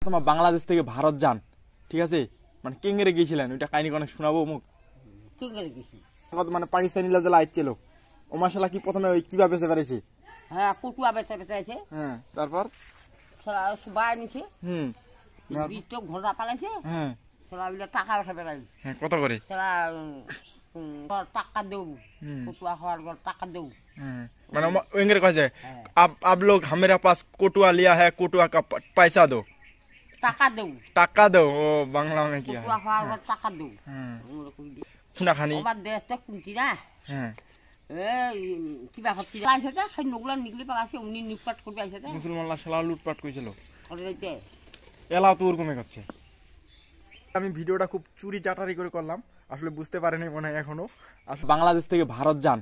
তোমার বাংলাদেশ থেকে ভারত যান, ঠিক আছে, মানে কেঙ্গেরে গিয়েছিলেন, ওইটা কাহিনী অনেক শোনাবো মুখ। কেঙ্গেরে গেছি মানে পাকিস্তানিরা জেলা আইছিল ও মাসালা কি প্রথমে ওই কিভাবে বেঁচে বেড়েছে? হ্যাঁ কটুয়া বেচা বেচা আছে হ্যাঁ, তারপর সবাই নিছে হুম বিটক ঘোড়া পালাইছে হ্যাঁ সেটা বিলে টাকা বেচা বেড়াই হ্যাঁ, কত করে? সেটা টাকা দেউ কটুয়া হওয়ার পর টাকা দেউ। মানে इंग्लिश कह जाए आप लोग हमारे पास कोटुआ लिया है, कोटुआ का पैसा दो, টাকা দেউ टाका दो। ओ बांग्ला में क्या কটুয়া है? হওয়ার পর টাকা দেউ। खुना खानी। আমার দেশটা কুঞ্চি না হ্যাঁ, কিবা হচ্ছে পাইছে সৈন্যগুলো নিকলি পালাছে উনি নিপাট করবে আইছে মুসলমানরা শালা লুটপাট করেছিল, ওদেরকে এলাও তো ওরকমই করছে। আমি ভিডিওটা খুব চুরি চাটারি করে করলাম, আসলে বুঝতে পারেনি মনে হয় এখনো। আসলে বাংলাদেশ থেকে ভারত যান,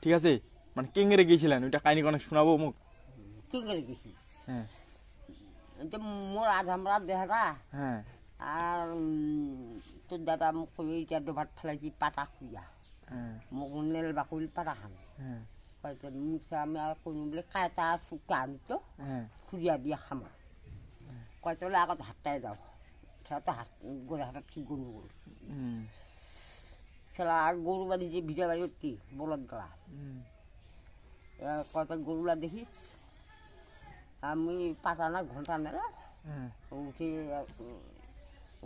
ঠিক আছে, মানে কেঙ্গেরে গিয়েছিলেন, ওইটা কাহিনী অনেক শোনাবো মুখ। কেঙ্গেরে গেছি হ্যাঁ মোর আজ আমরা দেহাটা হ্যাঁ আর তোর দাদা মোক এইটা ডোভাত ফেলাইছি পাতা খুঁজা হ্যাঁ মোক নেল বাকুল পাতা খান হ্যাঁ হয়তো মুখে আমি আর কোনো বলে কায়টা শুকা আনিত হ্যাঁ খুঁজিয়া দিয়ে খামা কয়তো বলে আগত হাতটাই যাও সেটা হাত গড়ে হাতত ঠিক গরু গরু সেটা আর গরু বাড়ি যে ভিজা বাড়ি উঠতি বলদ গলা কয়টা গরুলা দেখিস আমি পাতা না ঘন্টা নেলা উঠে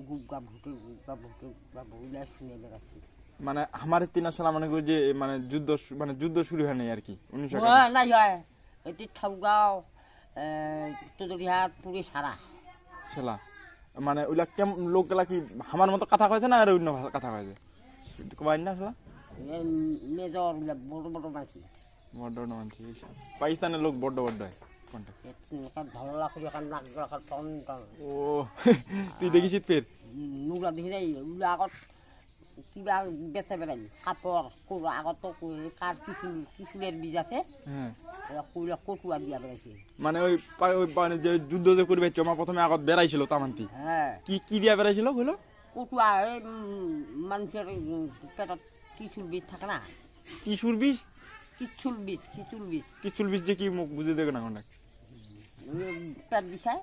গুগা ভুটে গুগা বইলা শুনে বেড়াচ্ছি। মানে আমার 3 সাল মনে করি যে মানে যুদ্ধ শুরু হয় নাই আর কি 1900 না হয় এটি ঠাউগাঁও তোদের হাত পুরে সারা শালা মানে ওইলা কেম লোকগুলা কি আমার মতো কথা কইছে না আর অন্য ভাষা কথা কইছে কবাই না শালা মেজর বড় বড় মাছি বড় বড় মানছি পাকিস্তানের লোক বড় বড় হয় কোনটা ধরলা করে নাক গলা টন টন। ও তুই দেখিস ফের নুগলা দেখি যাই উলা আগত কিবা বেচে বেড়াই কাপড় কোরা আগত কার কিশোরের বীজ আছে হ্যাঁ কইলা কটুয়া দিয়া বেড়াইছে মানে ওই মানে যে যুদ্ধ যে করবে চমা প্রথমে আগত বেড়াইছিল তামান্তি হ্যাঁ কি কি দিয়া বেড়াইছিল কইলো কটুয়া মানুষের পেটত কিশোর বীজ থাকে না কিশোর বীজ কিচুল বীজ যে কি মুখ বুঝে দেখ না কোনটা পেট বিষায়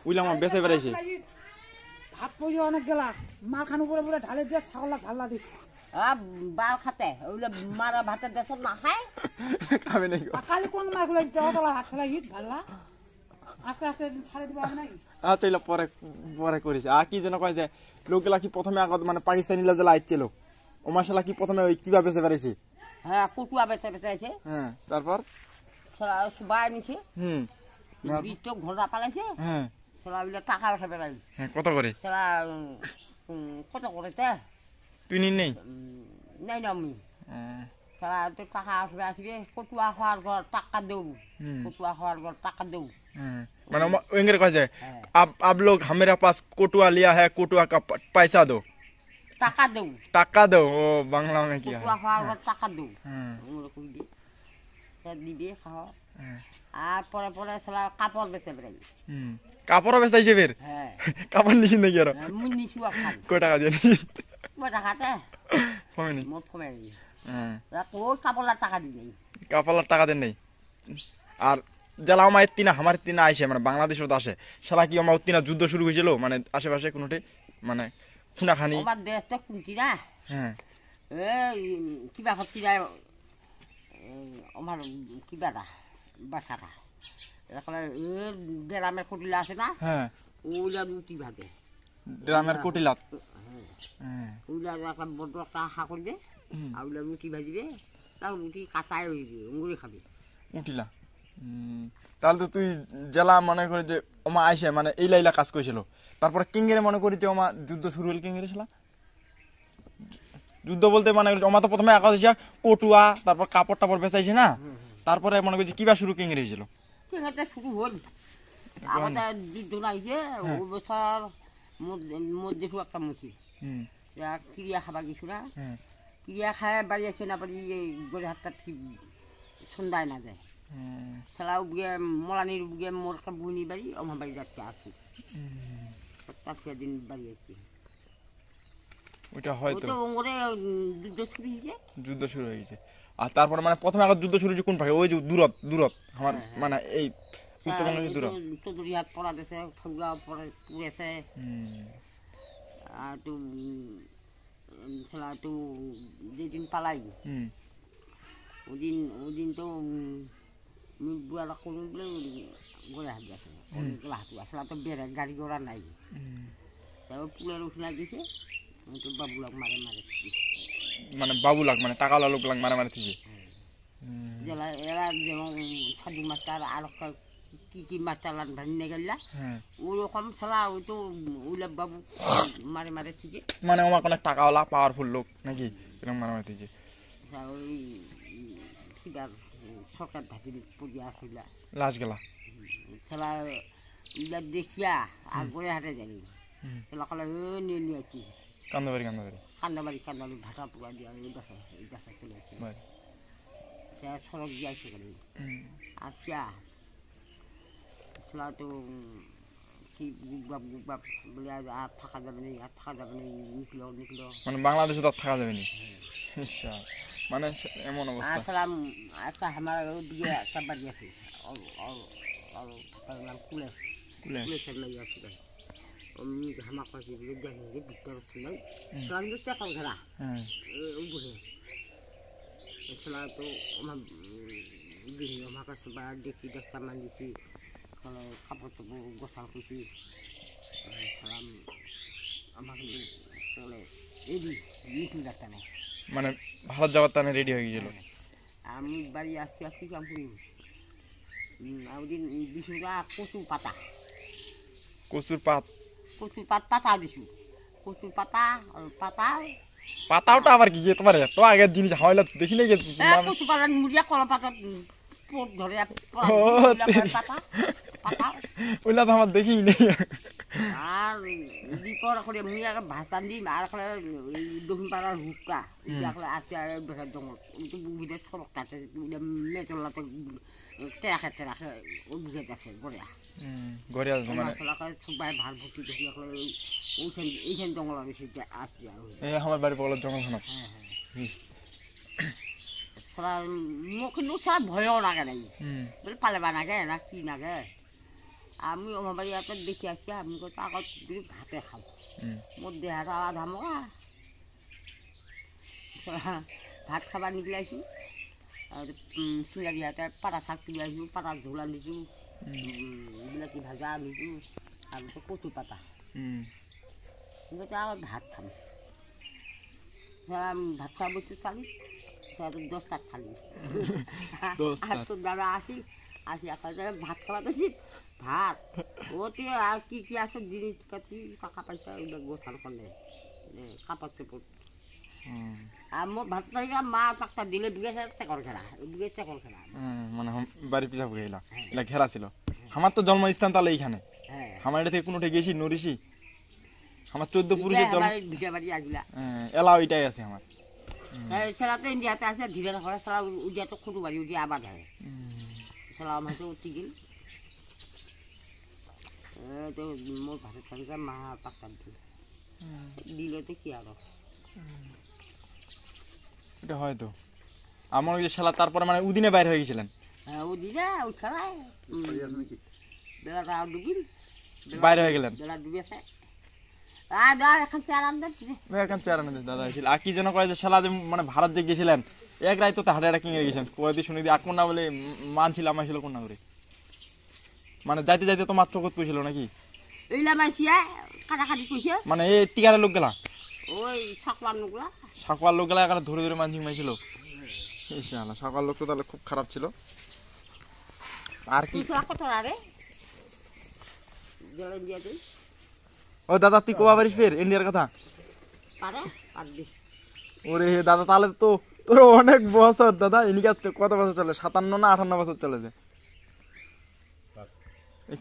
ওইলা আমার বেঁচে বেড়াইছে ভাত পড়ি অনেক গেলা মার খানো করে পুরো ঢালে দিয়ে ছাগলা ঢাল্লা দিস বাল খাতে ওইগুলো মারা ভাতের দেশ না খায় খাবে নাকি কালি কোন মার গুলো দেওয়া হাত ফেলা গিয়ে ঢাল্লা আস্তে আস্তে ছাড়ে দিবা নাকি আচ্ছা এলা পরে পরে করিস আর কি যেন কয় যে লোকগুলা কি প্রথমে আগত মানে পাকিস্তানিরা জেলা আইছিল ও মাসালা কি প্রথমে ওই কিভাবে বেঁচে বেড়েছে? হ্যাঁ কটুয়া বেচা বেচা আছে হ্যাঁ, তারপর সবাই নিছে বিটক ঘোড়া পালাইছে হ্যাঁ সেটা বিলে টাকা বেচা বেড়াই হ্যাঁ, কত করে? সেটা কত করেছে তুই নিন নেই নাই না আমি সেটা তো টাকা আসবে আসবে কটুয়া হওয়ার ঘর টাকা দেউ কটুয়া হওয়ার ঘর টাকা দেউ মানে इंग्लिश कह जाए आप लोग हमारे पास कोटुआ लिया है, कोटुआ का पैसा दो, টাকা দেউ टाका दो। ओ बांग्ला में क्या কটুয়া है? হওয়ার ঘর টাকা দেউ हाँ দিবে খাওয়া আর পরে পরে সেটা কাপড় বেচে বেড়াই কাপড়ও বেচাইছে ফের হ্যাঁ কাপড় নিছি নাকি আর মুই নিছু খান কয় টাকা দিয়ে কয় টাকাতে কমেনি মোট কমে নি হ্যাঁ ওই কাপড়ের টাকা দিবি কাপড়ের টাকা দেন নেই আর জেলা আমার তিনা আইসে মানে বাংলাদেশত আসে শালা কি আমার তিনা যুদ্ধ শুরু হয়েছিল মানে আশেপাশে কোনোটে মানে খুনাখানি আমার দেশটা কুঞ্চি না হ্যাঁ কিবা হচ্ছি না আমার কিবাটা বাসাটা এরকম ড্রামের কটিলা আছে না হ্যাঁ ওইলা রুটি ভাগে ড্রামের কোটিলাত হ্যাঁ ওইলা একটা বড় একটা আশা করবে আর ওইলা রুটি ভাজিবে তার রুটি কাঁচাই রয়েছে অঙ্গুরি খাবি উঠিলা তাহলে তো তুই জেলা মনে করি যে ওমা আইসে মানে এই লাইলা কাজ করেছিল তারপরে কিঙ্গেরে মনে করি যে ওমা যুদ্ধ শুরু হল কিঙ্গেরে ছিল যুদ্ধ বলতে মানে ওমা তো প্রথমে আকাশ এসে কটুয়া তারপর কাপড় টাপড় বেচাইছে না তারপরে মনে করছি কিবা শুরু কিঙ্গেরে হয়েছিল ঠিক শুরু হল আমাদের যুদ্ধ নাইছে ওই বছর মধ্যে একটা মুখি ক্রিয়া খাবা গেছো না ক্রিয়া খায় বাড়ি আছে না বাড়ি গড়ে হাতটা ঠিক সন্ধ্যায় না যায় সেলাও বুগে মলানির বুগে মোর একটা বুনি বাড়ি আমার বাড়ি যাচ্ছে আসি তাকে দিন বাড়ি আছে ওইটা হয়তো যুদ্ধ শুরু হয়ে গেছে আর তারপরে মানে প্রথমে আগে যুদ্ধ শুরু হয়েছে কোন পাখি ওই যে দূরত আমার মানে এই উত্তর বাংলাদেশ দূর চৌধুরীহাট পড়া দিছে ফুলগাঁও পড়েছে আর তো তো যেদিন পালাই ওদিন তো বুড়াটা কোনো বলে গড়ে হাত গেছে হাতু আসলে তো বেড়ে গাড়ি ঘোড়া নাই তারপর পুলের উঠনা দিছে তো বাবুলাক মারে মানে বাবুলাক মানে টাকাওয়ালা লোক লাগ মারামারি থেকে জেলা এরা যেমন সাধু মাস্টার আর কি মাস্টার ভাঙিয়ে গেলা ওরকম ছাড়া ওই তো ওইলা বাবু মারে থেকে মানে আমার অনেক টাকাওয়ালা পাওয়ারফুল লোক নাকি এরকম মারামারি থেকে ওই কিবার সরকার ধাতি পড়িয়া আসিলা লাশ গেলা ছাড়া ওইলা দেখিয়া আর গড়ে হাটে যাই সেলা কলে নিয়ে নিয়েছি কান্দাবাড়ি কান্দাবাড়ি ভাটা পোড়া দিয়া এই গাছা চলে আসছে সে সড়ক দিয়ে আসছে গেল আসিয়া সেলা তো কি গুগবাপ বলে আর থাকা যাবে না নিকলো মানে বাংলাদেশে তো থাকা যাবে না মানে এমন অবস্থা আসলাম একটা আমার দিকে একটা বাড়ি আছে নাম কুলেশের লাগে আছে আমি হামাক পাখি বলে দেখি বিস্তার ছিল আমি তো চেকাল ঘেরা বসে এছাড়া তো আমার বিভিন্ন আমার কাছে বা দেখতে মানিছি কাপড় চাপড় গোছাল করছি আমাকে চলে রেডি রাখতে নেই মানে ভারত যাওয়ার টানে রেডি হয়ে গেছিল আমি বাড়ি আসছি কাম করি ওদিন দিছু কচুর পাতা দিছু কচুর পাতা পাতাওটা আবার কি তোমার এত আগের জিনিস হয়লা দেখি নাই কচু পাতা মুড়িয়া কলা পাতা ধরে পাতা ওইলা তো আমার দেখি নেই আর দিপর করে মুই আর ভাত দিম আর দক্ষিণ পাড়ার হুক্কা আছে আর বেকার জঙ্গল তো বুঝে সড়ক কাছে মেচলাতে টেরাখে ওই বুঝে দেখে গড়িয়া মানে সবাই ভাল ভর্তি দেখি এইখান জঙ্গল বেশি আসছি আর আমার বাড়ি বলার জঙ্গল মোক কিন্তু সারা ভয়ও লাগে নাই বলে পালেবা নাগে না কি নাগে আমি আমার বাড়ি দেখি আসছি আমি তো আগত ভাতে খাও মোর দেহাটা আধা মরা ভাত খাবার নিকলে আইছো আর সিঙ্গারি হাতে পাতা শাক তুলে আইছো পাতা ঝোল আনিছো এইবিলাকি ভাজা আনিছো আৰু তো কচু পাতা কিন্তু আগত ভাত খাম ভাত খাওয়া বস্তু চালি 10টা খালি আর তোর দাদা আসি এখন ভাত খাওয়া তো ভাত ওতে আর কি আছে জিনিসপাতি টাকা পয়সা ওইটা গোছানো করলে কাপড় চোপড় আর মোর ভাত খাইয়া মা পাকটা দিলে চেকর খেলা মানে বাড়ি পিছা গেলা এটা ঘেরা ছিল আমার তো জন্মস্থান তাহলে এইখানে আমার এটা থেকে কোনোটা গেছি নরিসি আমার 14 পুরুষের জন্ম বাড়ি আসিলা এলা ওইটাই আছে আমার সেলা তো ইন্ডিয়াতে আছে ধীরে ধরে সেলা উঠিয়া তো খুঁটু বাড়ি উঠিয়ে আবাদ হয় সেলা আমার তো উঠি গেল তো মোর ভাতের থালিকা মা পাক্কা দিল তো কি আরো এটা হয়তো আমার ওই যে শালা তারপরে মানে উদিনে বাইরে হয়ে গেছিলেন ওদিনে ওই খেলায় বেলাটা ডুবিল বাইরে হয়ে গেলেন বেলা ডুবেছে এখন চেয়ার আনে দাদা ছিল আর কি যেন কয় যে শালা যে মানে ভারত যে গেছিলেন এক রায় তো হাটে কিনে গেছেন কয়ে শুনে দিয়ে আকন না বলে মান ছিল আমার ছিল কোন না করে মানে যাইতে যাইতে তো মাত্র কত পয়ছিল নাকি মানে এই টিকারের লোক গেলা ওই সাকুয়ার লোক গেলা এখানে ধরে ধরে মানসিক মাইছিল সাকুয়ার লোক তো তাহলে খুব খারাপ ছিল আর কি ও দাদা তুই কোয়া পারিস ফের ইন্ডিয়ার কথা ওরে দাদা তাহলে তো তোর অনেক বছর দাদা ইনিকে কত বছর চলে 57 না 58 বছর চলেছে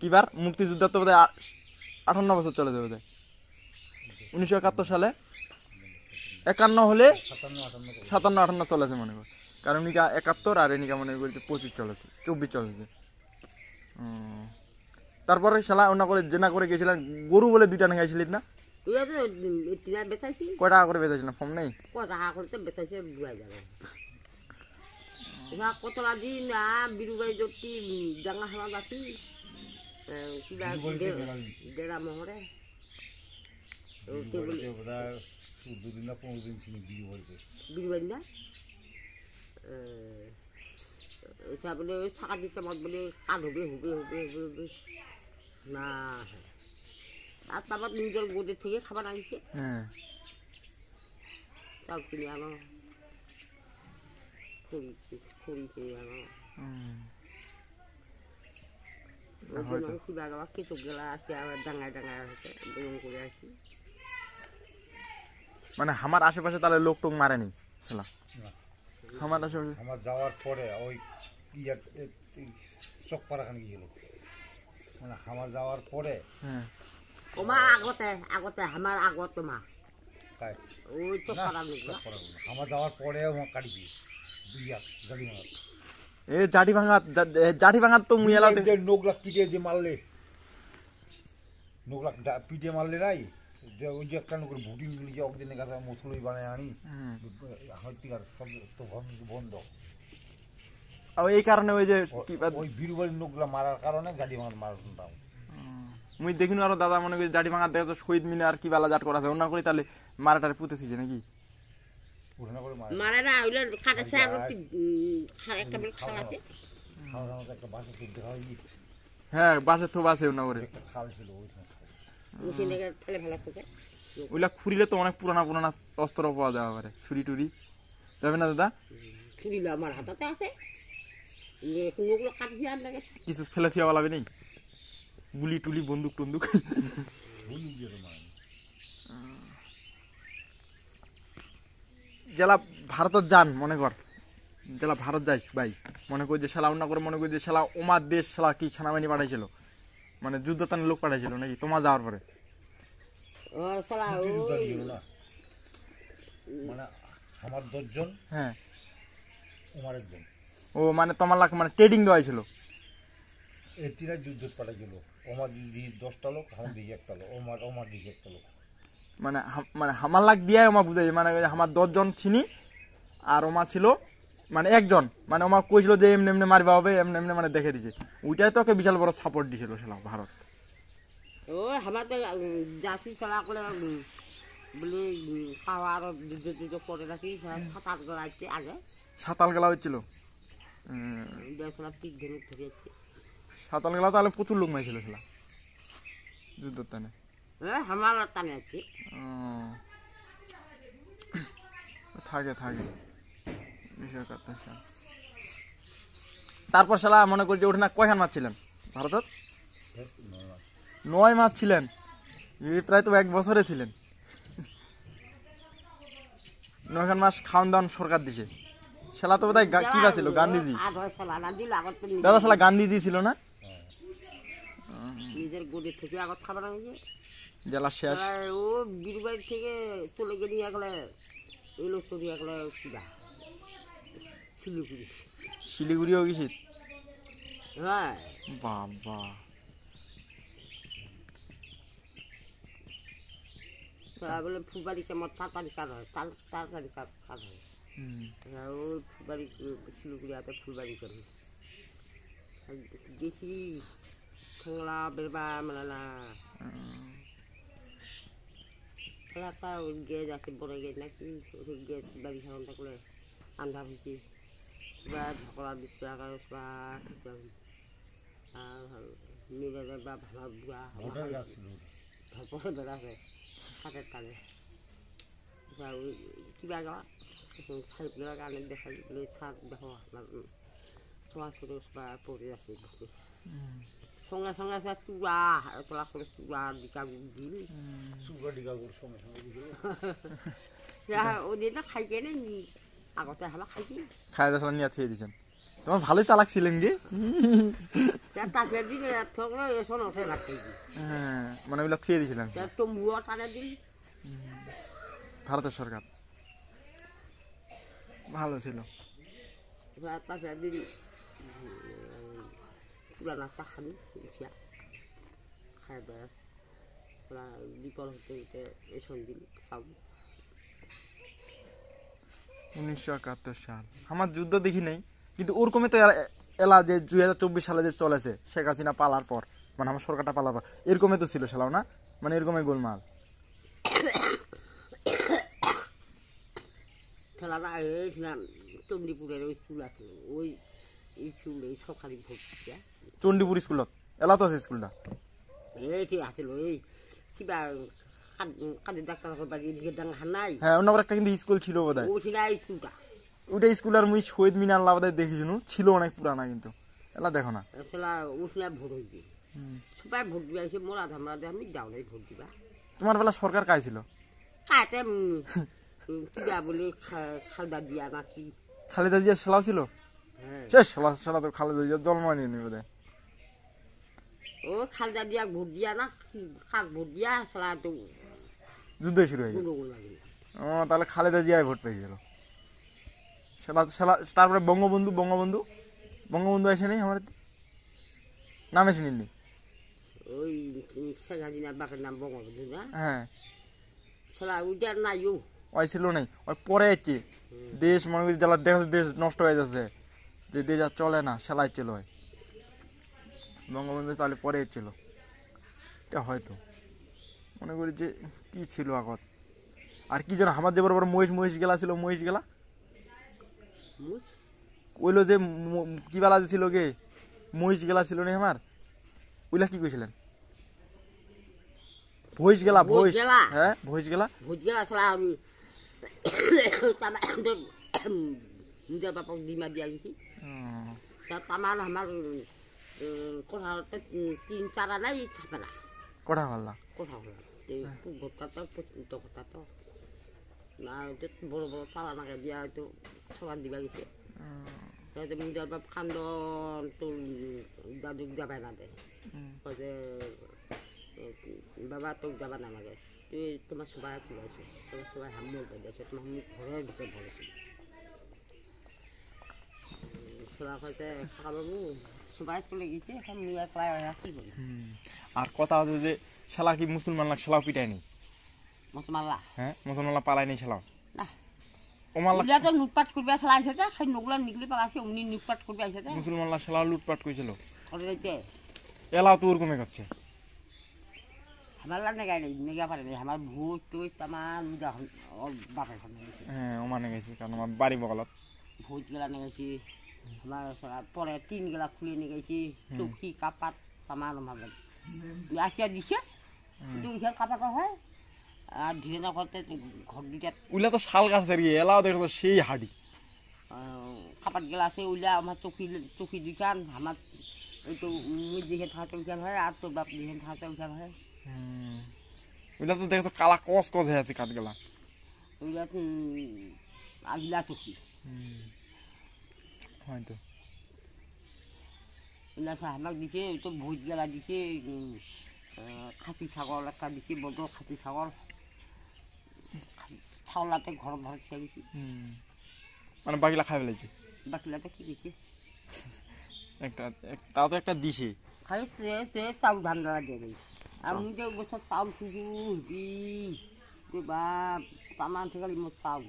কিবার মুক্তিযুদ্ধ তো বোধহয় 58 বছর চলে যাবে 1971 সালে 51 হলে 57-58 চলেছে মনে কর কারণ ইনিকা 71 আর ইনিকা মনে করছে 25 চলেছে 24 চলেছে তারপরে শালা অন্য করে জেনা করে গেছিলেন গরু বলে 2টা নেগাইছিলিস না কয় টাকা করে বেচাইছিল ফর্ম নেই কতলা দিন বিরু বাড়ি যদি ডাঙা হালা যাচ্ছি কিবা ডেরা মহরে দুদিন না 15 দিন ছিল বিয়ে বাড়িতে বিরবাড়ি না এটা বলে ছাকা দিতে মত বলে কান হবে না আর তারপর নিজের গোদের থেকে খাবার আনছে হ্যাঁ চাল কিনে আনো খড়ি কিনে আনো কিবা গাওয়া কেঁচো গেলা আছে আবার ডাঙায় হচ্ছে বেগুন করে আসি মানে আমার আশেপাশে তাহলে লোক টোক মারেনি শালা আমার আশেপাশে আমার যাওয়ার পরে ওই ইয়ার চকপাড়াখানে গিয়েছিল মানে আমার যাওয়ার পরে হ্যাঁ ওমা আগতে আমার আগত মা কায় ওই তো পাড়া লোক আমার যাওয়ার পরে আমার কাটি দিয়ে ইয়া গাড়ি মারা এ জাটি ভাঙা তো মুই এলাতে নোগলা পিটে যে মারলে নোগলা পিটে মারলে নাই যে ওই যে একটা নোকের ভুটিং গুলি যে অকদিনের কাছে মশলই বানায় আনি হয়তো আর সব তো বন্ধ এই কারণে ওই যে ওই বীরবাড়ির নোকগুলা মারার কারণে গাড়ি মারার শুনতাম মুই দেখিনু আরো দাদা মনে করি জাটি ভাঙা দেখা শহীদ মিনার কি বালা জাট করা আছে অন্য করি তাহলে মারাটারে পুঁতেছি যে নাকি পুরোনা করে মারা না হইলে কাটাছে আর একটা বেল খালাতে খাওয়া দাওয়া একটা বাসা তুলতে হয় হ্যাঁ বাসে থোপ আছে অন্য করে একটা খাল ছিল ওইখানে মেশিনে ফেলে ফেলা করতে ওইলা খুঁড়িলে তো অনেক পুরানা অস্ত্র পাওয়া যাওয়া পারে ছুরি টুরি যাবে না দাদা ছুরিলা আমার হাতাতে আছে লোকগুলো কাটছে আর লাগে কিছু ফেলে ফিয়া লাগবে নেই গুলি টুলি বন্দুক টন্দুক জেলা ভারতত যান মনে কর জেলা ভারত যাইস ভাই মনে করি যে শালা অন্য করে মনে করি যে শালা ওমার দেশ শালা কি সেনাবাহিনী পাঠাইছিল মানে যুদ্ধতানের লোক পাঠাইছিল নাকি তোমার যাওয়ার পরে ও শালা না মানে আমার 10 জন হ্যাঁ আমার একজন ও মানে তোমার লাখ মানে ট্রেডিং দেওয়া ছিল এই তিনটা যুদ্ধ পাঠাইছিল আমার দিদি 10টা লোক আমার দিকে একটা লোক আমার দিকে একটা লোক মানে মানে আমার লাখ দিয়ে আমার বুঝাই মানে আমার 10 জন চিনি আর ওমা ছিল মানে একজন মানে ওমা কইছিল যে এমনি এমনি মারবা হবে এমনি এমনি মানে দেখে দিছে ওইটাই তো ওকে বিশাল বড় সাপোর্ট দিছিল শালা ভারত ও আমার তো জাতি শালা করে বলে খাওয়ার যুদ্ধ করে রাখি 7-8 গলাইতে আগে সাতাল গেলা হচ্ছিল শালা পিক ধরে ধরেছে সাতাল গেলা তাহলে প্রচুর লোক মাইছিল শালা যুদ্ধের টানে আমার টানে আছে থাকে বিষয় কথা তারপর শালা মনে করি যে ওঠে না কয়খান মাছ ছিলেন ভারতত 9 মাস ছিলেন এই প্রায় তো 1 বছরে ছিলেন 9 মাস খাওয়ান দাওয়ান সরকার দিছে শালা তো বোধহয় কি ছিল গান্ধীজি দাদা শালা গান্ধীজি ছিল না নিজের গোড়ে থেকে আগত খাবার আনছে জেলা শেষ ও বীরবাড়ি থেকে চলে গেলি একলে এলো চলি একলে কিবা শিলিগুড়িও গেছি হ্যাঁ বাবা বলে ফুলবাড়ি কেমন তাড়াতাড়ি কাজ হয় তাড়াতাড়ি কাজ হয় ওই ফুলবাড়ি শিলিগুড়ি হাতে ফুলবাড়ি করে গেছি খাংলা বেরবা মেলা খেলাটা ওই গেজ আছে বড় গেজ নাকি ওই গেজ বাড়ি খাওয়ান থাকলে আন্ধা হয়েছি বা ঝকড়া বিস্কুট আকারে বা আর মিলে বা ভাঙা বুড়া তারপরে বেড়াছে হাতের কানে ওই কিবা গাওয়া সাইড গেলা গানে দেখাই বলে ছাদ দেখো আপনার ছোঁয়া ছোটো বা পড়ে আছে সঙ্গে সঙ্গে আছে চূড়া তোলা করে চূড়া ডিকা দিল ওদের না খাইকে না আগতে হালা খাইছি খাই দাসলা নিয়ে থুয়ে দিছেন তোমার ভালোই চালাক ছিলেন গে তাকে দিন থাকলে এসন ওঠে রাখতে হ্যাঁ মানে ওগুলা থুয়ে দিছিলেন তম্বুয়া টানে দিন ভারতের সরকার ভালো ছিল তাকে দিন পুরা নাস্তা খাবি খাই বেড়া বিপদ হতে এসন দিন খাবো 1971 সাল আমার যুদ্ধ দেখি নাই কিন্তু ওরকমই তো এলা যে 2024 সালে যে চলেছে শেখ হাসিনা পালার পর মানে আমার সরকারটা পালাবা, এরকমই তো ছিল শালাও না, মানে এরকমই গোলমাল। খেলাটা এইছিলাম চণ্ডীপুরের ওই স্কুল আছে, ওই এই স্কুল এই সরকারি ভর্তি চণ্ডীপুর স্কুলত এলা তো আছে স্কুলটা। এইটি আসিল এই কিবা কাজের ডাক্তার বাড়ি এদিকে ডাঙ্গা নাই, হ্যাঁ অন্য একটা কিন্তু স্কুল ছিল বোধহয়, ওই ছিল এই স্কুলটা। ওইটা স্কুল আর মুই শহীদ মিনার বোধহয় দেখেছিনু, ছিল অনেক পুরানা কিন্তু এলা দেখো না। সেলা উঠলে ভোট হইবে, সবাই ভোট দিবা এসে মোরা ধামরা দিয়ে আমি যাও নাই ভোট দিবা। তোমার বেলা সরকার কাই ছিল? কাতে কিবা বলে খালদা দিয়া নাকি। খালেদা জিয়া শালা ছিল? হ্যাঁ শেষ শালা তো খালেদা জিয়া জন্ম নিয়ে বোধহয়। ও খালদা দিয়া ভোট দিয়া না কাক ভোট দিয়া সেলা তো যুদ্ধ শুরু হয়ে গেল। গন্ডগোল লাগিল। ও তাহলে খালেদা জিয়ায় ভোট পেয়ে গেল শালা শালা। তারপরে বঙ্গবন্ধু বঙ্গবন্ধু বঙ্গবন্ধু আসে নেই আমার নামে শুনিনি। ওই শেখ হাসিনার বাপের নাম বঙ্গবন্ধু না, হ্যাঁ সেলা ওইটার নাইও। ওই ছিল নাই, ওই পরে যাচ্ছে দেশ মনে করি জ্বালা দেখা যাচ্ছে দেশ নষ্ট হয়ে যাচ্ছে, যে দেশ আর চলে না সেলাই ছিল হয় বঙ্গবন্ধু, তাহলে পরে ছিল এটা হয়তো মনে করি যে কি ছিল আগত। আর কি যেন আমার যে বরাবর মহিষ মহিষ গেলা ছিল, মহিষ গেলা ওইলো যে কি বেলা যে ছিল গে মহিষ গেলা ছিল না আমার, ওইলা কি কইছিলেন? ভইস গেলা ভইস, হ্যাঁ ভইস গেলা ভোট গেলা সেলা নিজের বাপক ডিমা দিয়া গেছি। তামান আমার কোথাতে 3-4 নাই থাকে না কটা পারলা কোথাও ভোটটা তো উত্তর কথা তো না, বড় বড় তালা নাকে দিয়া হয়তো সবার দিবা গেছে। নিজের বাপ খান্দন তোর দাদুক যাবে না দে, যে বাবা তোক যাবা নালাগে, তুই তোমার সবাই চলে আসো, তোমার সবাই হামলে দিয়েছে, তোমার ঘরের ভিতরে ভরেছিল সবাই হয়তো বাবু সবাই চলে গেছে, এখন নিয়ে প্রায় কি করি। আর কথা আছে যে শালা কি মুসলমানরা শালাও পিটায়নি? মুসলমানরা হ্যাঁ মুসলমানরা পালায়নি শালাও না, ওমাল্লা ওগুলা তো লুটপাট করবে আসলে আসে, সেই নগুলা নিকলে পালাছে, উনি লুটপাট করবে আসে মুসলমানরা শালাও লুটপাট করেছিল, করে দিতে এলাও তো ওরকমই করছে। আমার নেগাই নেই, নেগা পারে নেই, আমার ভূত টুত আমার বাপের ঘর নেগেছি, হ্যাঁ ও মানে গেছি কারণ আমার বাড়ি বগলত ভূত গেলা নেগেছি, আমার পরে 3 গেলা খুলে নিয়ে গেছি, চৌকি কাপাত আমার আমার আসিয়া দিছে কিন্তু ওইখানে কাপাটা হয় আর ধীরে না করতে ঘর দুইটা ওইলা তো শাল গাছ এরিয়ে এলাও দেখো সেই হাডি কাপাট গেলা আছে, ওইলা আমার চৌকি দুইখান আমার ওই তো যেখানে থাকতে ওইখান হয়, আর তোর বাপ যেখানে থাকতে ওইখান হয়, ওইলা তো দেখছো কালা কস কস হয়ে আছে কাঠগুলা, ওইলা আগিলা চৌকি হয়তো ওইলা আমাকে দিছে, ওই তো ভোজ গেলা দিছে, খাসি ছাগল একটা দিছে, বড় খাসি ছাগল ছাগলাতে ঘর ঘর খেয়ে গেছি, মানে বাকিলা খাই ফেলেছে, বাকিলাতে কি দিছে একটা তাও তো একটা দিছে খালি চাউল ধান দ্বারা দিয়ে দেয়। আমি যে বছর চাউল খুঁজু বা তামান থেকে মোট চাউল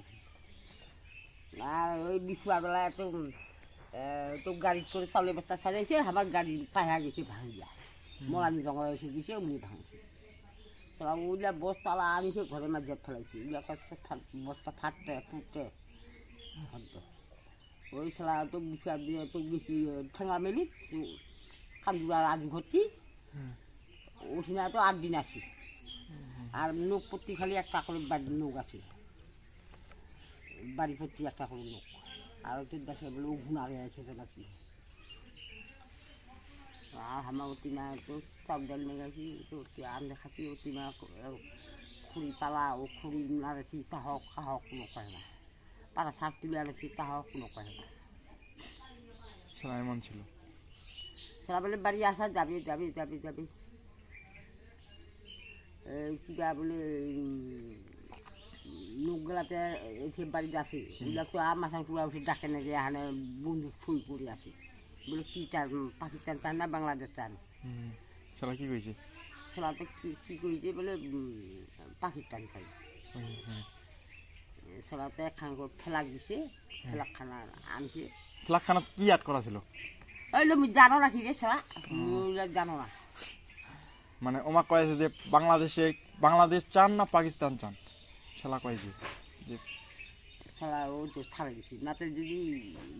আর ওই বিছুয়া বেলা এত তো গাড়ি করে চাউলের বস্তা সাজাইছে, আমার গাড়ি পাহা গেছে ভাঙিয়া, মলানি জঙ্গল এসে দিছে, উনি ভাঙছে সব ওইলা বস্তালা আনিছে ঘরের মাঝে ফেলাইছে, ওইলা বস্তা ফাটতে ফুটতে হতো ওই সালা তো বিছুয়া দিয়ে তো বেশি ঠেঙা মেলি কান্দুরার আগে ভর্তি ওখানে তো 8 দিন আছি, আর নখ প্রতি খালি একটা করে বাড়ির নখ আছে, বাড়ি প্রতি একটা করে নখ, আর ওই দেখে বলে ও ঘুনা হয়ে আছে নাকি, আর আমার অতি না তো চাউল ডাল নিয়ে গেছি, তো আম দেখাচ্ছি অতি না খুঁড়ি পালা ও খুঁড়ি নাড়েছি তাহক খাহক কোনো কয় না, পাড়া শাক তুলে আনেছি তাহক কোনো কয় না, শালা এমন ছিল সারা বলে বাড়ি আসা যাবে যাবে যাবে যাবে কিবা বলে লোকগুলাতে এসে বাড়িতে আসে, ওগুলা তো মাসান পুরা উঠে ডাকে না যে এখানে বন্ধু ফুল পড়ে আছে, বলে কি চান পাকিস্তান চান না বাংলাদেশ চান, শালা কি কইছে? শালা তো কি কইছে বলে পাকিস্তান চাই, শালা তো একখান করে ফেলাক দিছে, ফেলাক খানা আনছে, ফ্লাক খানা কি আট করা ছিল? ওই লো জানো না কি রে শালা জানো না মানে ওমা কয়েছে যে বাংলাদেশ চান না পাকিস্তান চান, শালা কয়েছে যে সারা ও তো ছাড়া গেছি নাতে যদি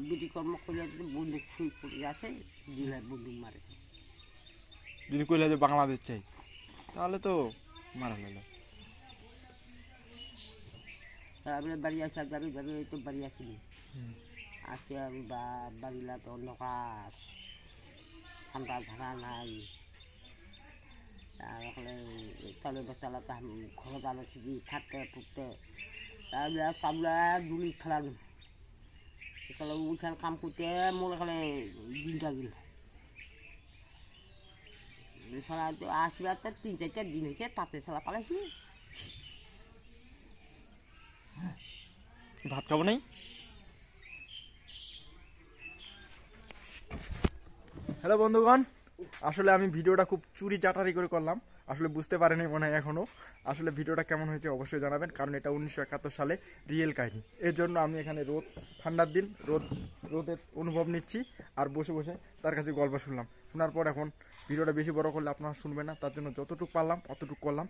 বিধি কর্ম করে যদি বন্দুক ছুঁই করে আছে দিলে বন্দুক মারে যদি কইলে যে বাংলাদেশ চাই তাহলে তো মারা গেল। তারপরে বাড়ি আসা যাবে যাবে এই তো বাড়ি আসিনি আসে আমি বা বাড়িলা তো অন্ধকার ঠান্ডা ধারা নাই তারপরে তলে বেতালা ঘর জানো ঠিকই থাকতে ফুটতে তারপরে কাবলা দুলি খেলানো এখানে উঠান কাম করতে মোর এখানে দিনটা গেল সারা তো আসবে আর 3-4 দিন হয়েছে তাতে সালা পালাইছি। ভাত খাবো নাই? হ্যালো বন্ধুগণ, আসলে আমি ভিডিওটা খুব চুরি চাটারি করে করলাম, আসলে বুঝতে পারেনি মনে হয় এখনও। আসলে ভিডিওটা কেমন হয়েছে অবশ্যই জানাবেন, কারণ এটা 1971 সালে রিয়েল কাহিনী। এর জন্য আমি এখানে ঠান্ডার দিন রোদের অনুভব নিচ্ছি আর বসে বসে তার কাছে গল্প শুনলাম। শোনার পর এখন ভিডিওটা বেশি বড় করলে আপনারা শুনবেন না, তার জন্য যতটুকু পারলাম অতটুকু করলাম।